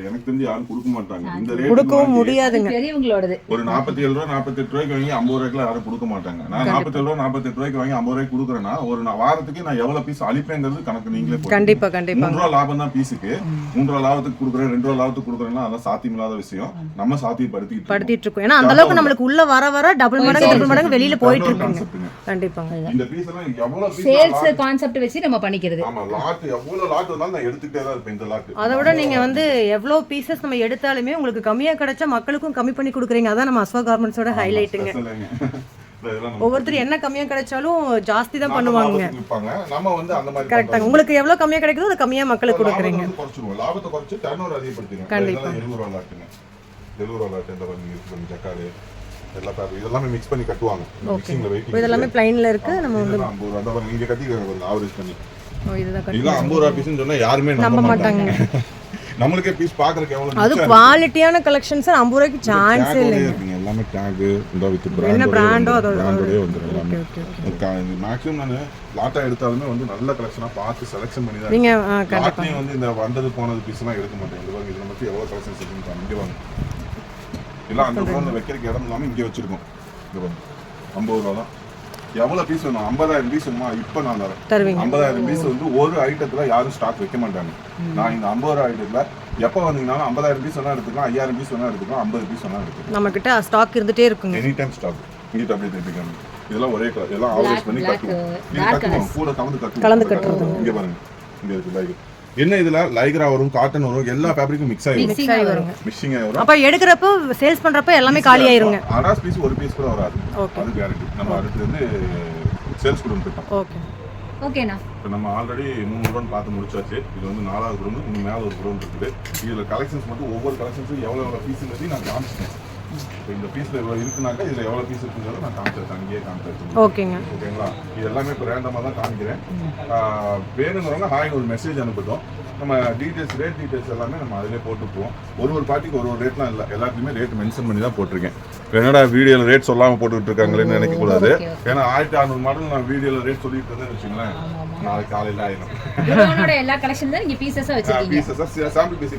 எனக்கு தெரிஞ்சு யாரும் கொடுக்க மாட்டாங்க. இந்த ரேட் கொடுக்கவும் முடியாதுங்க. பெரியவங்களோடது ஒரு 47 ரூபா 48 ரூபாய்க்கு வாங்கி 50 ரூபாய்க்கு யாரும் கொடுக்க மாட்டாங்க. நான் 47 ரூபா 48 ரூபாய்க்கு வாங்கி 50 ரூபாய்க்கு கொடுக்குறேன்னா ஒரு வாரத்துக்கு நான் எவ்வளவு பீஸ் அழிப்பேங்கிறது கணக்கு நீங்களே போடுங்க. கண்டிப்பா கண்டிப்பா 3 ரூபா லாபம் தான் பீஸுக்கு. 3 ரூபா லாபத்துக்கு கொடுக்குறேன் 2 ரூபா லாபத்துக்கு கொடுக்குறேன்னா அதெல்லாம் சாத்தியமில்லாத விஷயம். நம்ம சாத்தியப்படுத்திட்டு இருக்கோம். ஏன்னா அந்த அளவுக்கு நம்மளுக்கு உள்ள வர வர டபுள் மடங்கு வெளியில போயிட்டு இருக்குங்க. கண்டிப்பாங்க. இந்த பீஸ் எல்லாம் எவ்வளவு பீஸ் சேல்ஸ் கான்செப்ட் வச்சு நம்ம பண்ணிக்கிறது. ஆமா லாட் எவ்வளவு லாட் வந்தாலும் நான் எடுத்துட்டே தான் இருப்பேன். இந்த லாட் அதை விட நீங்க வந்து எவ்வளவு பீசஸ் நம்ம எடுத்தாலுமே உங்களுக்கு கம்மியா கிடைச்சா மக்களுக்கும் கம்மி பண்ணி கொடுக்குறீங்க. அதான் நம்ம அஸ்வா கார்மெண்ட்ஸோட ஹைலைட்டுங்க. ஒவ்வொருத்தர் என்ன கம்மியா கிடைச்சாலும் ஜாஸ்தி தான் பண்ணுவாங்க. நம்ம வந்து அந்த மாதிரி கரெக்ட்டா உங்களுக்கு எவ்வளவு கம்மியா கிடைக்குதோ அது கம்மியா மக்களுக்கு கொடுக்குறீங்க. குறைச்சிடுவோம். லாபத்தை குறைச்சு டர்ன்ஓவர் அதிகப்படுத்துங்க. கண்டிப்பா 70 ரூபா லாட்டுங்க. 70 ரூபா லாட் இந்த வந்து யூஸ் பண்ணி ஜக்காடு இதெல்லாமே மிக்ஸ் பண்ணி கட்டுவாங்க. மிக்ஸிங்ல வெயிட்டிங் இதெல்லாமே பிளைன்ல இருக்கு. நம்ம வந்து 50 ரூபா தான் இங்க கட்டி ஆவரேஜ் பண்ணி இதுதான் இதெல்லாம் 50 ரூபா பீஸ்னு சொன்னா யாருமே நம்ப மாட்டாங்க. நம்மளுக்கே பீஸ் பாக்குறதுக்கு எவ்வளவு அது குவாலிட்டியான கலெக்ஷன்ஸ் 50 ரூபாய்க்கு சான்ஸ் இல்ல. எல்லாமே டேக் இந்த வித் பிராண்ட் என்ன பிராண்டோ அதோட வந்துரும் எல்லாமே. மேக்ஸிமம் நான் லாட்டா எடுத்தாலுமே வந்து நல்ல கலெக்ஷனா பார்த்து செலக்ஷன் பண்ணி தான் நீங்க லாட்லயே வந்து இந்த வந்தது போனது பீஸ் எல்லாம் எடுக்க மாட்டேன். இந்த பாருங்க இதுல மட்டும் எவ்வளவு கலெக்ஷன்ஸ் இருக்குன்னு பாருங்க. இங்க வாங்க. எல்லாம் அந்த ரூம்ல வைக்கிறதுக்கு இடம் இல்லாம இங்க வச்சிருக்கோம். இங்க பாருங்க 50 ரூபா தான். எவ்வளவு பீஸ் வேணும்? 50,000 பீஸ் வேணுமா? இப்ப நான் தரேன். 50,000 பீஸ் வந்து ஒரு ஐட்டத்துல யாரும் ஸ்டாக் வைக்க மாட்டாங்க. நான் இந்த 50 ரூபா ஐட்டத்துல எப்ப வந்தீங்கன்னாலும் 50,000 பீஸ் வேணா எடுத்துக்கலாம், 5,000 பீஸ் வேணா எடுத்துக்கலாம், 50 பீஸ் வேணா எடுத்துக்கலாம். நம்ம கிட்ட ஸ்டாக் இருந்துட்டே இருக்குங்க. Any time stock. இங்க அப்படியே தெரிஞ்சுக்கணும். இதெல்லாம் ஒரே கலர். எல்லாம் ஆவரேஜ் பண்ணி கட்டுவோம். இது கட்டுவோம். கூட கலந்து கட்டுறது. இங்க பாருங்க. இங்க இருக்கு லைக். என்ன இதுல லைக்ரா வரும், காட்டன் வரும், எல்லா ஃபேப்ரிக்கும் மிக்ஸ் ஆகி வரும். மிக்சிங் ஆகி வரும். அப்ப எடுக்கறப்ப சேல்ஸ் பண்றப்ப எல்லாமே காலி ஆயிருங்க. அடாஸ் பீஸ் ஒரு பீஸ் கூட வராது. அது கேரண்டி. நம்ம அடுத்து வந்து சேல்ஸ் கொடுத்துட்டோம். ஓகே ஓகேண்ணா. இப்போ நம்ம ஆல்ரெடி 3 ரூபா பார்த்து முடிச்சாச்சு. இது வந்து 4வது ரூம். இன்னும் மேலே ஒரு ரூம் இருக்குது. இதுல கலெக்ஷன்ஸ் மட்டும் ஒவ்வொரு கலெக்ஷன்ஸும் எவ்வளவு பீஸ்ங்கிறது நான் காமிச்சிட்டேன். இப்போ இந்த பீஸ்ல இவ்வளவு இருக்குனாக்கா இதுல எவ்வளவு பீஸ் இருக்குங்கிறத நான் காமிச்சிருக்கேன். அங்கேயே காமிச்சிருக்கேன். ஓகேங்க. ஓகேங்களா? இது எல்லாமே இப்போ ரேண்டமாக தான் காமிக்கிறேன். வேணுங்கிறவங்க ஹாய் ஒரு மெசேஜ் அனுப்பிட்டோம். நம்ம டீடைல்ஸ் ரேட் டீடைல்ஸ் எல்லாமே நம்ம அதிலே போட்டுக்குவோம். ஒரு பார்ட்டிக்கு ஒரு ரேட்லாம் இல்லை. எல்லாத்துக்குமே ரேட் மென்ஷன் பண்ணி தான் போட்டிருக்கேன். என்னடா வீடியோல ரேட் சொல்லாம போட்டுக்கிட்டு இருக்காங்களேன்னு நினைக்கக்கூடாது. ஏன்னா 1600 மாடல் நான் வீடியோல ரேட் சொல்லிட்டு இருந்தேன்னு வச்சுங்களேன், நாளைக்கு காலையில ஆயிடும். எல்லா கலெக்ஷன் தான் நீங்க பீசஸா வச்சிருக்கீங்க. பீசஸா சாம்பிள் பீஸ்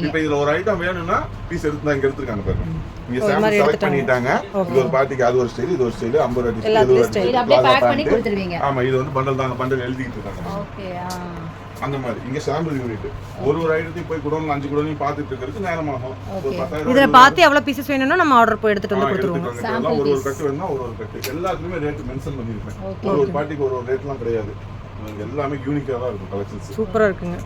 இப்போ இதுல ஒரு ஐட்டம் வேணும்னா பீஸ் எடுத்து தான் இங்க எடுத்துருக்காங்க பாருங்க. இங்க சாம்பிள் செலக்ட் பண்ணிட்டாங்க. இது ஒரு பார்ட்டிக்கு அது ஒரு ஸ்டைல், இது ஒரு ஸ்டைல், 50 ரூபாய் ஸ்டைல், இது ஒரு ஸ்டைல். அப்படியே பேக் பண்ணி கொடுத்துருவீங்க. ஆமா, இது வந்து பண்டல் தான். பண்டல் எழுதிட்டு இருக்காங்க. ஓகே. அந்த மாதிரி இங்க சாம்பிள் யூனிட் ஒரு ஐட்டத்தையும் போய் குடோன்ல 5 குடோனையும் பார்த்துட்டு இருக்கிறதுக்கு நேரமாகும். ஒரு 10,000 இதுல பார்த்து எவ்வளவு பீசஸ் வேணும்னா நம்ம ஆர்டர் போய் எடுத்துட்டு வந்து கொடுத்துருவோம். ஒரு கட்டு வேணும்னா ஒரு கட்டு எல்லாத்துலயுமே ரேட் மென்ஷன் பண்ணிருப்பேன். ஒரு பார்ட்டிக்கு ஒரு ரேட்லாம் கிடையாது. எல்லாமே யூனிக்கா தான் இருக்கும் கலெக்ஷன்ஸ். சூப்பரா இருக்குங்க.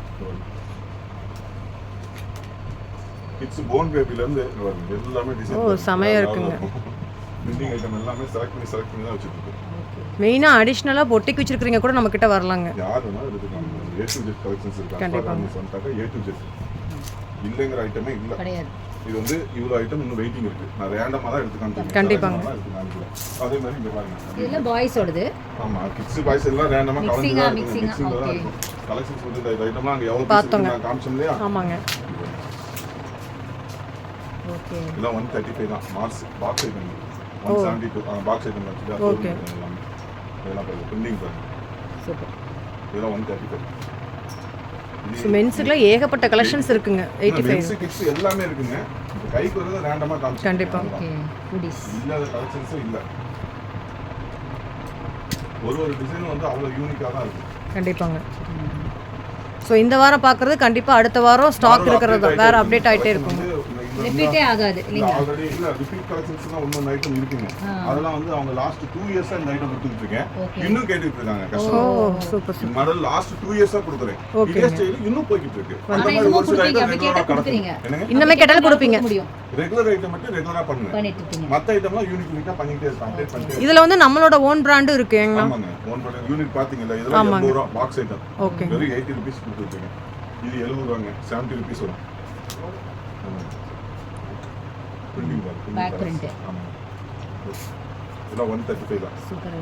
கிட்ஸ் போன் பேபில இருந்து எல்லாமே டிசைன். ஓ செமையா இருக்குங்க. பில்டிங் ஐட்டம் எல்லாமே செலக்ட் பண்ணி தான் வச்சிருக்கோம். மெயினா அடிஷனலா பொட்டிக்கு வச்சிருக்கீங்க கூட நம்ம கிட்ட வரலாங்க. யார் வேணாலும் எடுத்துக்கலாம். A to Z கலெக்ஷன்ஸ் இருக்கு. கண்டிப்பா சொன்னாக்க A to Z இல்லைங்கிற ஐட்டமே இல்ல. கிடையாது. இது வந்து இவ்வளவு ஐட்டம் இன்னும் வெயிட்டிங் இருக்கு. நான் ரேண்டமா தான் எடுத்து காமிக்கிறேன். கண்டிப்பாங்க. அதே மாதிரி இங்க பாருங்க. இதெல்லாம் பாய்ஸ் ஓடுது. ஆமா, கிட்ஸ் பாய்ஸ் எல்லாம் ரேண்டமா கலந்து தான் மிக்சிங்ல தான் இருக்கும். கலெக்ஷன்ஸ் வந்து இந்த ஐட்டம்லாம் அங்க எவ்வளவு பீஸ் இருக்கு நான் காமிச்சேன் இல்லையா? ஆமாங்க. ஓகே. இதெல்லாம் 135 தான். Mars box item. 172 box item வச்சுட்டா. ஓகே. இதெல்லாம் பாருங்க. பிரிண்டிங் பாருங்க. சூப்பர். இதெல்லாம் 135. மென்ஸ்க்குல ஏகப்பட்ட கலெக்ஷன்ஸ் இருக்குங்க. 85 மென்ஸ் கிட்ஸ் எல்லாமே இருக்குங்க. கைக்கு வரத ரேண்டமா காமிச்சேன். கண்டிப்பா. ஓகே. குடிஸ் இல்லாத கலெக்ஷன்ஸ் இல்ல. ஒரு டிசைன் வந்து அவ்வளவு யூனிக்கா தான் இருக்கு. கண்டிப்பாங்க. சோ இந்த வாரம் பார்க்கிறது கண்டிப்பா அடுத்த வாரம் ஸ்டாக் இருக்குறது வேற அப்டேட் ஆயிட்டே இருக்கும். ரிப்பீட்டே ஆகாது இல்லங்க. ஆல்ரெடி இல்ல ரிப்பீட் கலெக்ஷன்ஸ் தான் இன்னொரு ஐட்டம் இருக்குங்க. அதெல்லாம் வந்து அவங்க லாஸ்ட் 2 இயர்ஸா இந்த ஐட்டம் கொடுத்துட்டு இருக்கேன். இன்னும் கேட்டுட்டு இருக்காங்க கஸ்டமர். ஓ சூப்பர் சூப்பர். மாடல் லாஸ்ட் 2 இயர்ஸா கொடுக்குறேன். இதே ஸ்டைல் இன்னும் போயிட்டு இருக்கு. அந்த மாதிரி ஒரு சில ஐட்டம் ரெகுலரா கொடுக்குறீங்க. இன்னமே கேட்டாலும் கொடுப்பீங்க. ரெகுலர் ஐட்டம் மட்டும் ரெகுலரா பண்ணிட்டு இருக்கீங்க. மத்த ஐட்டம்லாம் யூனிக்கா பண்ணிட்டே இருக்காங்க. அப்டேட் பண்ணிட்டே. இதுல வந்து நம்மளோட ஓன் பிராண்ட் இருக்குங்க. ஆமாங்க. ஓன் பிராண்ட் யூனிட் பாத்தீங்களா? இதெல்லாம் 80 ரூபாய் பாக்ஸ் ஐட்டம். ஓகே. வெறும் 80 ரூபீஸ் கொடுத்துருக்கீங்க. இது 70 ரூபாங்க. 70 ரூபீஸ் வரும். Back print. ஆமா. இதெல்லாம் 135 தான். சூப்பர்.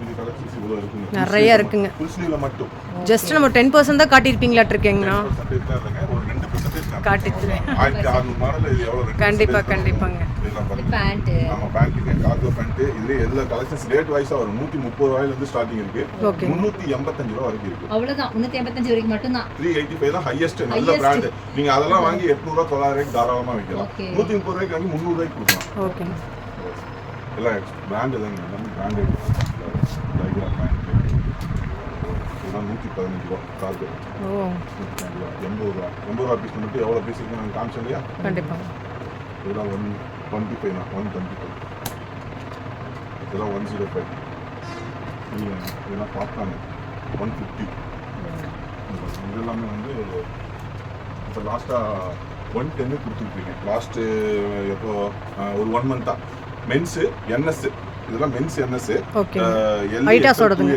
இது கலெக்ஷன்ஸ் இவ்வளவு இருக்குங்க. நிறைய இருக்குங்க. ஃபுல் ஸ்லீவ்ல மட்டும். ஜஸ்ட் நம்ம 10% தான் காட்டியிருப்பீங்களா இருக்கீங்கண்ணா? ஒரு 2% காட்டிட்டு. 1600 மாடல் இது எவ்வளவு? கண்டிப்பாங்க. இதெல்லாம் பாருங்க பேண்ட் ஆமா பேண்ட்டுக்கு கார்கோ பேண்ட் இதுல எல்லா கலெக்ஷன்ஸ் ரேட் வைஸா வரும் 130 ரூபாயில இருந்து ஸ்டார்டிங் இருக்கு 385 ரூபாய் வரைக்கும் இருக்கு அவ்வளவுதான் 385 வரைக்கும் மட்டும் தான் 385 தான் ஹையஸ்ட் நல்ல பிராண்ட் நீங்க அதெல்லாம் வாங்கி 800 ரூபாய் 900 ரூபாய்க்கு தாராளமா விக்கலாம் 130 ரூபாய்க்கு வாங்கி 300 ரூபாய்க்கு கொடுக்கலாம் ஓகே எல்லாம் பிராண்ட் தான் எல்லாமே பிராண்டட் லைக்ரா பேண்ட் இதெல்லாம் 115 ரூபாய் கார்கோ ஓ 80 ரூபாய் பீஸ் மட்டும் எவ்வளவு பீஸ் இருக்கு நான் காமிச்சேன் இல்லையா கண்டிப்பா இதெல்லாம் 125 தான் 125 இதெல்லாம் 105 இதெல்லாம் பார்த்தாங்க 150 இதெல்லாமே வந்து இப்போ லாஸ்ட்டாக 110 கொடுத்துருக்கீங்க லாஸ்ட்டு எப்போ ஒரு 1 மந்த்தா மென்ஸு என்எஸ் இதெல்லாம் மென்ஸ் என்எஸ் ஓகே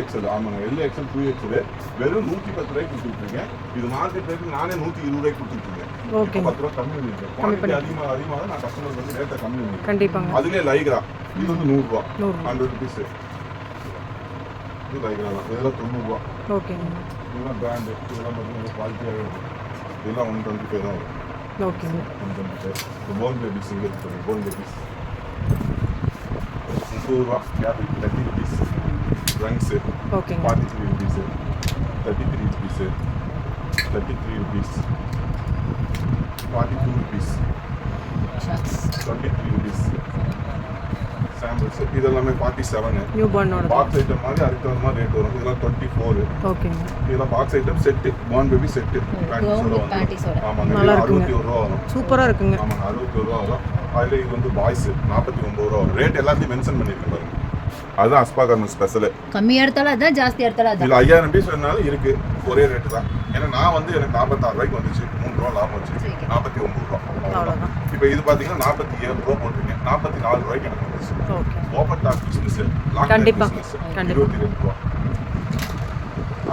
எக்ஸல் ஆமாங்க எல்எக்ஸல் 2XL வெறும் 110 ரூபாய்க்கு கொடுத்துருக்கீங்க இது மார்க்கெட் ரேட்டு நானே 120 ரூபாய்க்கு கொடுத்துருக்கீங்க ஓகே 10 ரூபா கம்மி பண்ணிருக்கேன் குவாலிட்டி அதிகமாக நான் கஸ்டமருக்கு வந்து ரேட்டை கம்மி பண்ணிருக்கேன் கண்டிப்பாங்க அதுலேயே லைக்ரா இது வந்து 100 ரூபா 100 ருபீஸ் இது லைக்ரா தான் இதெல்லாம் 90 ரூபா ஓகேங்க இதெல்லாம் பிராண்டு இதெல்லாம் பார்த்தீங்கன்னா குவாலிட்டியாக இருக்கும் இதெல்லாம் 125 தான் வரும் ஓகேங்க 125 போன் பேபிஸ் இங்கே இருக்குது போன் பேபிஸ் 30 ரூபா கேபிள் 30 ருபீஸ் ட்ரங்க்ஸு ஓகேங்க 43 rupees 33 rupees 33 rupees 42 rupees 23 rupees samples இதெல்லாமே 47 நியூ பார்னோட பாக்ஸ் ஐட்டம் மாதிரி அதுக்கு தகுந்த மாதிரி ரேட் வரும் இதெல்லாம் 24 ஓகேங்க இதெல்லாம் box item set born baby set பேண்டிஸோட ஆமாங்க நல்லா 61 ரூபா வரும் சூப்பரா இருக்குங்க ஆமாங்க 61 ரூபா வரும் அதில் இது வந்து பாய்ஸ் 49 ரூபா வரும் ரேட் எல்லாத்தையும் மென்ஷன் பண்ணியிருக்கேன் பாருங்க அதுதான் அஸ்பா கார்மெண்ட் ஸ்பெஷல் கம்மியா எடுத்தாலும் அதான் ஜாஸ்தியா எடுத்தாலும் அதான் இதில் 5000 பீஸ் வேணாலும் இருக்கு ஒரே ரேட்டு தான் ஏன்னா நான் வந்து எனக்கு 46 ரூபாய்க்கு வந்துச்சு 3 ரூபா லாபம் வச்சு 49 ரூபா அவ்வளவுதான் இப்போ இது பார்த்தீங்கன்னா 47 ரூபா போட்டிருக்கேன் 44 ரூபாய்க்கு எனக்கு வந்துச்சு ஓகே ஓப்பன் டாப் பிஸ்னஸ் கண்டிப்பா. கண்டிப்பா. 22 ரூபா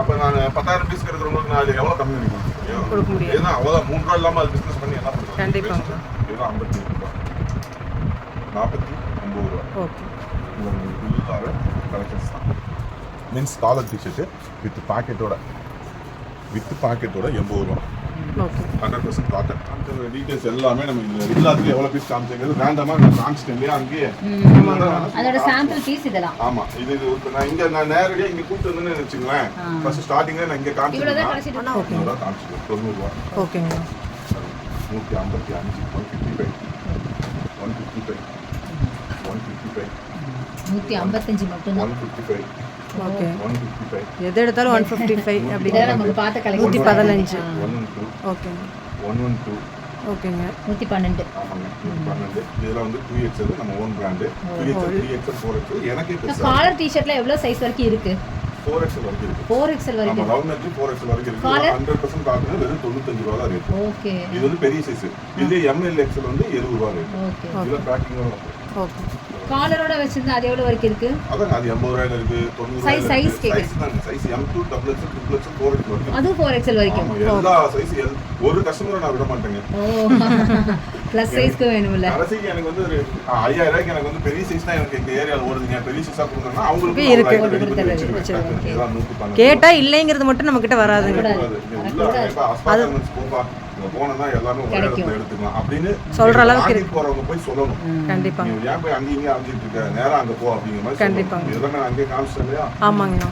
அப்போ நான் 10000 பீஸ் இருக்கிறவங்களுக்கு நான் எவ்வளோ கம்மி பண்ணிக்கலாம் கொடுக்க முடியாது ஏன்னா அவ்வளோதான் 3 ரூபா இல்லாமல் அது பிஸ்னஸ் பண்ணி என்ன பண்ணுறது கண்டிப்பா. இதெல்லாம் 57 ரூபா 49 ரூபா ஓகே ஃபுல்லாக கலெக்ஷன்ஸ் தான் மீன்ஸ் காலர் டிஷர்ட்டு வித் பாக்கெட்டோட 80 ரூபா ஓகே 100% காட்டன் அந்த டீடைல்ஸ் எல்லாமே நம்ம இதில் எல்லாத்துலையும் எவ்வளோ பீஸ் காமிச்சிங்கிறது ரேண்டமாக நான் காமிச்சிட்டேன் இல்லையா அங்கேயே அதோட சாம்பிள் பீஸ் இதெல்லாம் ஆமா இது இப்போ நான் இங்கே நான் நேரடியாக இங்கே கூப்பிட்டு வந்தேன்னு வச்சுங்களேன் ஃபர்ஸ்ட் ஸ்டார்டிங்கில் நான் இங்கே இவ்வளவுதான் காமிச்சிட்டேன் கழிச்சிட்டு 90 ரூபா காமிச்சிட்டேன் 90 ரூபா ஓகேங்க 155 155 155 மட்டும் தான் 155 ஓகே 155 எது எடுத்தாலும் 155 அப்படி இதெல்லாம் நமக்கு பார்த்த கலெக்ஷன் 115 112 ஓகேங்க 112 ஓகேங்க 112 ஆமாங்க 112 இதெல்லாம் வந்து 2XL நம்ம own brand 2XL 3XL 4XL எனக்கே பெருசா காலர் டி-ஷர்ட்ல எவ்வளவு சைஸ் வரைக்கும் இருக்கு 4XL வரைக்கும் இருக்கு 4XL நம்ம வரைக்கும் ரவுண்ட் நெக் 4XL வரைக்கும் இருக்கு Collar? 100% காட்டன் வெறும் 95 ரூபா தான் ரேட் ஓகே இது வந்து பெரிய சைஸ் இது MLXL வந்து 70 ரூபா ரேட் ஓகே இதுல பேக்கிங் வரும் ஓகே காலரோட வச்சிருந்தா அது எவ்வளவு வரைக்கும் இருக்கு அதான் அது 80 ரூபாயில இருக்கு 90 Size சைஸ் தான் size M2 XXL 2XL 4XL வரைக்கும் அது 4XL வரைக்கும் ஆமா, எல்லா சைஸ் ஒரு கஸ்டமரை நான் விட மாட்டேங்க ஓ ப்ளஸ் சைஸ்க்கு வேணும்ல கடைசிக்கு எனக்கு வந்து ஒரு 5000 ரூபாய்க்கு எனக்கு வந்து பெரிய சைஸ் தான் எனக்கு இந்த ஏரியால ஓடுதுங்க பெரிய சைஸா கொடுங்கன்னா அவங்களுக்கு இருக்கு. நான் ready பண்ணி வச்சிருக்கேன். இதெல்லாம் 112 கேட்டா இல்லைங்கிறது மட்டும் நம்ம கிட்ட வராதுங்க கூடாது. நீ உள்ள இப்ப அஸ்பார்ட் கார்மெண்ட்ஸ் போப்பா. இங்க போனோம்னா எல்லாமே ஒரே இடத்துல எடுத்துக்கலாம் அப்படின்னு சொல்ற அளவுக்கு வாங்கிட்டு போறவங்க போய் சொல்லணும். கண்டிப்பா நீ ஏன் போய் அங்கேயும் இங்கேயும் அலைஞ்சிட்டு இருக்க? நேரா அங்க போ அப்படிங்கிற மாதிரி கண்டிப்பா. சொல்லணும். இதெல்லாம் நான் அங்கேயே காமிச்சிட்டேன் இல்லையா? ஆமாங்கண்ணா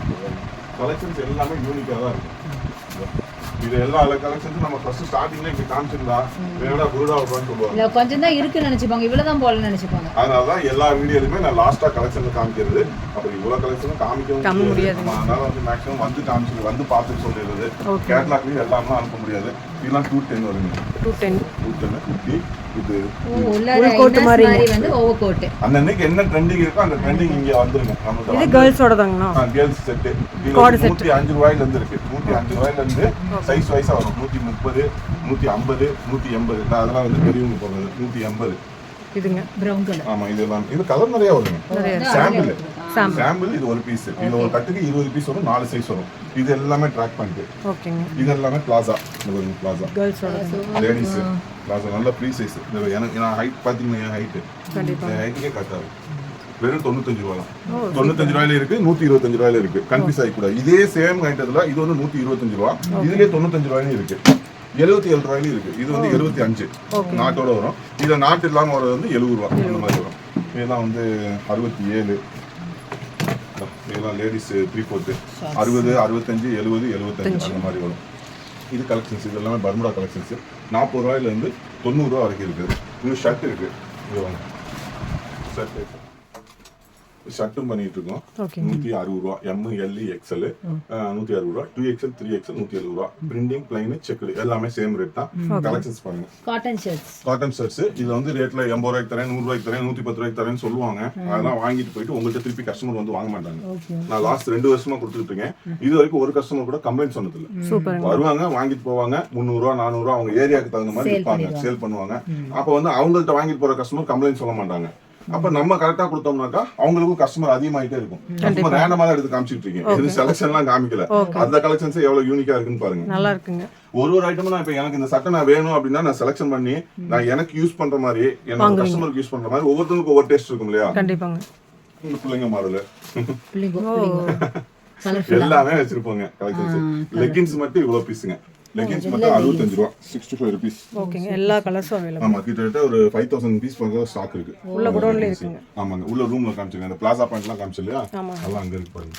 கலெக்ஷன்ஸ் எல்லாமே யூனிக்கா தான் இருக்கும். இது எல்லா கலெக்ஷன்ஸும் நம்ம ஃபர்ஸ்ட் ஸ்டார்டிங்ல இங்க காமிச்சிருந்தா வேணா புருடா விடுவான்னு சொல்லுவாங்க. இல்ல கொஞ்சம் தான் இருக்குன்னு நினைச்சுப்பாங்க இவ்வளவுதான் போலன்னு நினைச்சுப்பாங்க அதனாலதான் எல்லா வீடியோலுமே நான் லாஸ்டா கலெக்ஷன் காமிக்கிறது. அப்படி இவ்வளவு கலெக்ஷனும் காமிக்கவும் முடியாது. அதனால வந்து மேக்ஸிமம் வந்து காமிச்சு வந்து பார்த்துட்டு சொல்லிடுறது. கேட்லாக்லயும் எல்லாமே அனுப்ப முடியாது. இதெல்லாம் 210 வருங்க. 210 50 இது கோட் மாதிரி வந்து ஓவர் கோட் அன்னைக்கு என்ன ட்ரெண்டிங் இருக்கோ அந்த ட்ரெண்டிங் இங்க வந்துருங்க. நமக்கு இது கேர்ள்ஸோட தாங்கண்ணா கேர்ள்ஸ் செட் இது 105 ரூபாயில இருந்து இருக்கு. 105 ரூபாயில இருந்து சைஸ் வைஸா வரும். 130 150 180 அதெல்லாம் வந்து பெரியவங்க போறது 180 இதுங்க பிரவுன் கலர் ஆமா இதெல்லாம் இது கலர் நிறைய வருங்க. சாம்பிள் சாம்பிள் இது ஒரு பீஸ் இது ஒரு கட்டுக்கு 20 பீஸ் வரும் 4 சைஸ் வரும். இது எல்லாமே ட்ராக் பண்ணிட்டு ஓகேங்க இது எல்லாமே பிளாசா பிளாசா கேர்ள்ஸோட லேடிஸ் பிளாசா நல்ல ஃப்ரீ சைஸ் எனக்கு நான் ஹைட் பாத்தீங்கன்னா என் ஹைட் கண்டிப்பா என் ஹைட்டுக்கே கட்டாது வெறும் 95 ரூபா தான் 95 ரூபாயில இருக்கு 125 ரூபாயில இருக்கு கன்ஃபியூஸ் ஆகி கூட இதே சேம் ஐட்டத்துல இது வந்து 125 ரூபா இதுலயே 95 ரூபாயிலும் இருக்கு 77 ரூபாயிலும் இருக்கு. இது வந்து 75 நாட்டோட வரும். இதுல நாட்டு இல்லாம வர்றது வந்து 70 ரூபா அந்த மாதிரி வரும். இதெல்லாம் வந்து 67. இதெல்லாம் லேடிஸ் 3/4 60 65 70 75 அந்த மாதிரி வரும். இது கலெக்ஷன்ஸ், இது எல்லாமே பர்முடா கலெக்ஷன்ஸ். 40 ரூபாயில இருந்து 90 ரூபா வரைக்கும் இருக்குது. இது ஷர்ட் இருக்கு. இது வாங்க ஷர்ட் ஷர்ட்டும் பண்ணிட்டு இருக்கோம். 160 ரூபா. M L XL 160 ரூபா. 2XL 3XL 170 ரூபா. பிரிண்டிங் பிளைன் செக்குடு எல்லாமே சேம் ரேட் தான். கலெக்ஷன்ஸ் பாருங்க. காட்டன் ஷர்ட்ஸ் இதுல வந்து ரேட்ல 80 ரூபாய்க்கு தரேன், 100 ரூபாய்க்கு தரேன், 110 ரூபாய்க்கு தரேன்னு சொல்லுவாங்க. அதெல்லாம் வாங்கிட்டு போயிட்டு உங்கள்கிட்ட திருப்பி கஸ்டமர் வந்து வாங்க மாட்டாங்க. நான் லாஸ்ட் 2 வருஷமா கொடுத்துட்டு இருக்கேன். இது வரைக்கும் ஒரு கஸ்டமர் கூட கம்ப்ளைண்ட் சொன்னது இல்ல. வருவாங்க, வாங்கிட்டு போவாங்க. 300 ரூபா 400 ரூபா அவங்க ஏரியாவுக்கு தகுந்த மாதிரி விற்பாங்க, சேல் பண்ணுவாங்க. அப்ப வந்து அவங்கள்ட்ட வாங்கிட்டு போற கஸ்டமர் கம்ப்ளைண்ட் சொல்ல மாட்டாங்க. அப்ப நம்ம கரெக்டா கொடுத்தோம்னாக்கா அவங்களுக்கும் கஸ்டமர் அதிகமாயிட்டே இருக்கும். கஸ்டமர் ரேண்டமா தான் எடுத்து காமிச்சிட்டு இருக்கீங்க. இது செலக்ஷன் எல்லாம் காமிக்கல. அந்த கலெக்ஷன்ஸ் எவ்வளவு யூனிக்கா இருக்குன்னு பாருங்க. நல்லா இருக்குங்க. ஒரு ஐட்டமும் நான் இப்ப எனக்கு இந்த சட்டை நான் வேணும் அப்படின்னா நான் செலக்ஷன் பண்ணி நான் எனக்கு யூஸ் பண்ற மாதிரி என்னோட கஸ்டமருக்கு யூஸ் பண்ற மாதிரி ஒவ்வொருத்தருக்கும் ஒவ்வொரு டேஸ்ட் இருக்கும் இல்லையா? கண்டிப்பாங்க. இந்த பிள்ளைங்க மாடல் எல்லாமே வச்சிருப்பாங்க கலெக்ஷன்ஸ். லெகின்ஸ் மட்டும் இவ்வளவு பீஸுங்க. லெகின்ஸ் மட்டும் 65 ரூபா. 65 rupees. ஓகேங்க. எல்லா கலர்ஸும் அவேலபிள். ஆமா, கிட்டத்தட்ட ஒரு 5000 பீஸ் பக்கம் ஸ்டாக் இருக்கு. உள்ள குடோன்ல இருக்குங்க. ஆமாங்க. உள்ள ரூம்ல காமிச்சிருக்கேன். அந்த பிளாசா பாயிண்ட்லாம் காமிச்சலையா? அதெல்லாம் அங்க இருக்கு பாருங்க.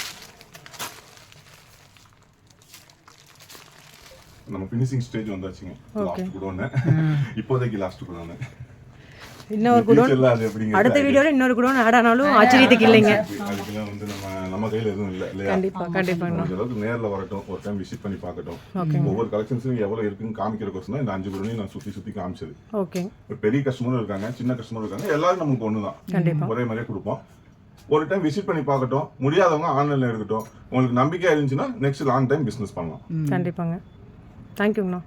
நம்ம ஃபினிஷிங் ஸ்டேஜ் வந்தாச்சுங்க. Last godown. இப்போதைக்கு லாஸ்ட் குடோன். இன்னொரு குடோன் அடுத்த வீடியோல இன்னொரு குடோன் ஆட் ஆனாலும் ஆச்சரியத்துக்கு இல்லைங்க. அதுக்கெல்லாம் வந்து நம்ம கையில எதுவும் இல்ல இல்லையா? கண்டிப்பா அளவுக்கு நேர்ல வரட்டும், ஒரு டைம் விசிட் பண்ணி பார்க்கட்டும். ஒவ்வொரு கலெக்ஷன்ஸும் எவ்வளவு இருக்குன்னு காமிக்கிறதுக்கோசம் தான் இந்த 5 குடோனையும் நான் சுத்தி காமிச்சது. ஓகே. பெரிய கஸ்டமரும் இருக்காங்க, சின்ன கஸ்டமரும் இருக்காங்க. எல்லாரும் நமக்கு ஒண்ணுதான், ஒரே மாதிரியே கொடுப்போம். ஒரு டைம் விசிட் பண்ணி பார்க்கட்டும். முடியாதவங்க ஆன்லைன்ல இருக்கட்டும். உங்களுக்கு நம்பிக்கை இருந்துச்சுன்னா நெக்ஸ்ட் லாங் டைம் பிசினஸ் பண்ணலாம். கண்டிப்பாங்க. தேங்க்யூண்ணா.